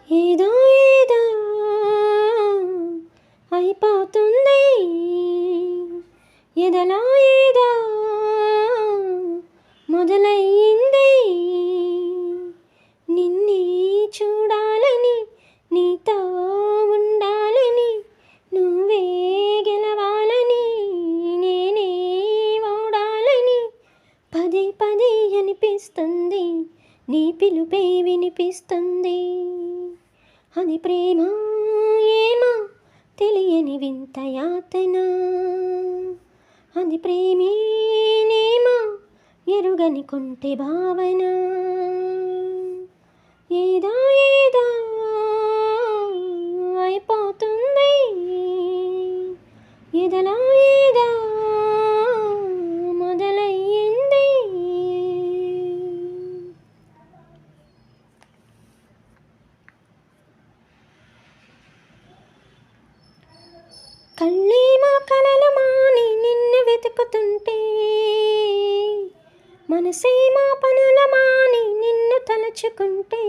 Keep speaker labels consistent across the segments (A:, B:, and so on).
A: ఏదో ఏదో అయిపోతుంది ఎదలా ఏదో మొదలయ్యింది నిన్నే చూడాలని నీతో ఉండాలని నువ్వే గెలవాలని నేనే ఓడాలని పదే పదే అనిపిస్తుంది నీ పిలుపే వినిపిస్తుంది అది ప్రేమ ఏమో తెలియని వింత యాతన అది ప్రేమేనేమో ఎరుగని కొంటె భావన ఏదో ఏదో అయిపోతుంది ఎదలా ఏదో మొదలయ్యింది. కళ్ళేమో కలలు మాని నిన్ను వెతుకుతుంటే మనసేమో పనుల మాని నిన్ను తలుచుకుంటే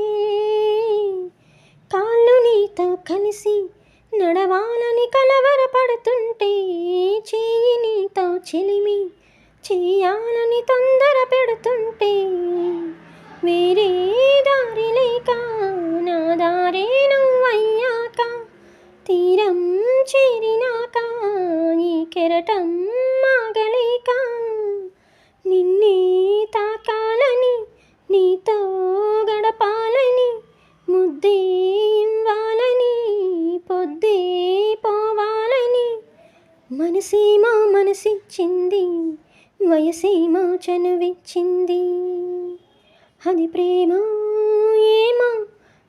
A: కాళ్ళు నీతో కలిసి నడవాలని కలవరపడుతుంటే చేయి నీతో చెలిమి చేయాలని తొందర పెడుతుంటే వేరే దారి లేక నా దారే నువ్వయ్యాక తీరం చేరినాక ఈ కెరటం మాగలేక నిన్నే తాకాలని నీతో గడపాలని ముద్దే ఇవ్వాలని పొద్దే పోవాలని మనసేమో మనసిచ్చింది వయసేమో చనువిచ్చింది అది ప్రేమ ఏమో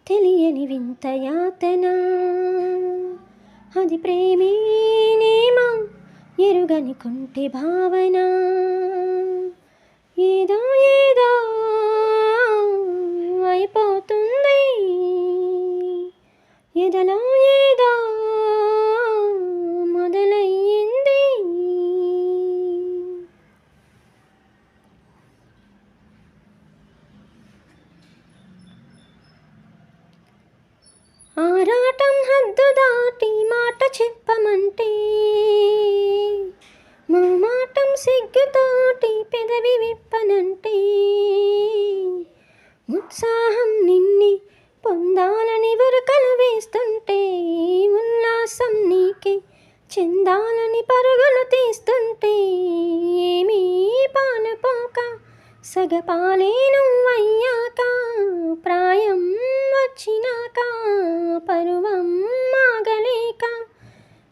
A: తెలియని వింత యాతన అది ప్రేమేనేమో ఎరుగని కొంటె భావన ఏదో ఏదో అయిపోతుంది ఎదలో ఏదో మొదలయ్యింది. ఆరాటం హద్దు దాటి మాట చెప్పమంటే మాటం సిగ్గుతోటి పెదవి విప్పనంటే ఉత్సాహం నిన్ని పొందాలని ఉరకలు వేస్తుంటే ఉల్లాసం నీకే చెందాలని పరుగులు తీస్తుంటే ఏమీ పాలుపోక సగపాలే నువ్వయ్యాక ప్రాయం వచ్చినాక పరువం మాగలేక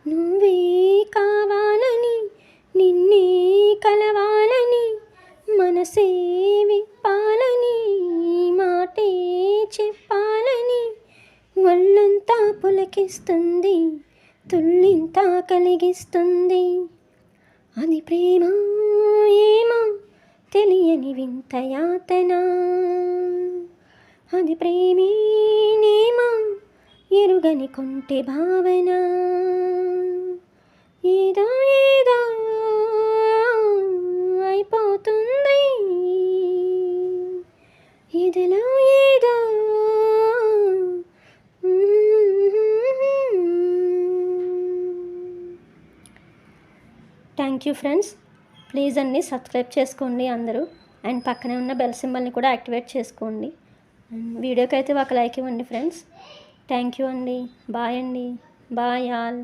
A: నువ్వే కావాలని నిన్నే కలవాలని మనసే విప్పాలని మాటే చెప్పాలని ఒళ్ళంతా పులకిస్తుంది తుళ్ళింతా కలిగిస్తుంది అది ప్రేమ ఏమో తెలియని వింత యాతన అది ప్రేమేనేమో ఎరుగని కొంటె భావన ఏదో ఏదో అయిపోతుంది ఇదిలో ఏదో. Thank you friends. ప్లీజ్ అన్ని సబ్స్క్రైబ్ చేసుకోండి అందరూ అండ్ పక్కనే ఉన్న బెల్ సింబల్ని కూడా యాక్టివేట్ చేసుకోండి. వీడియోకి అయితే ఒక లైక్ ఇవ్వండి ఫ్రెండ్స్. థ్యాంక్ యూ అండి. బాయ్ అండి. Bye all.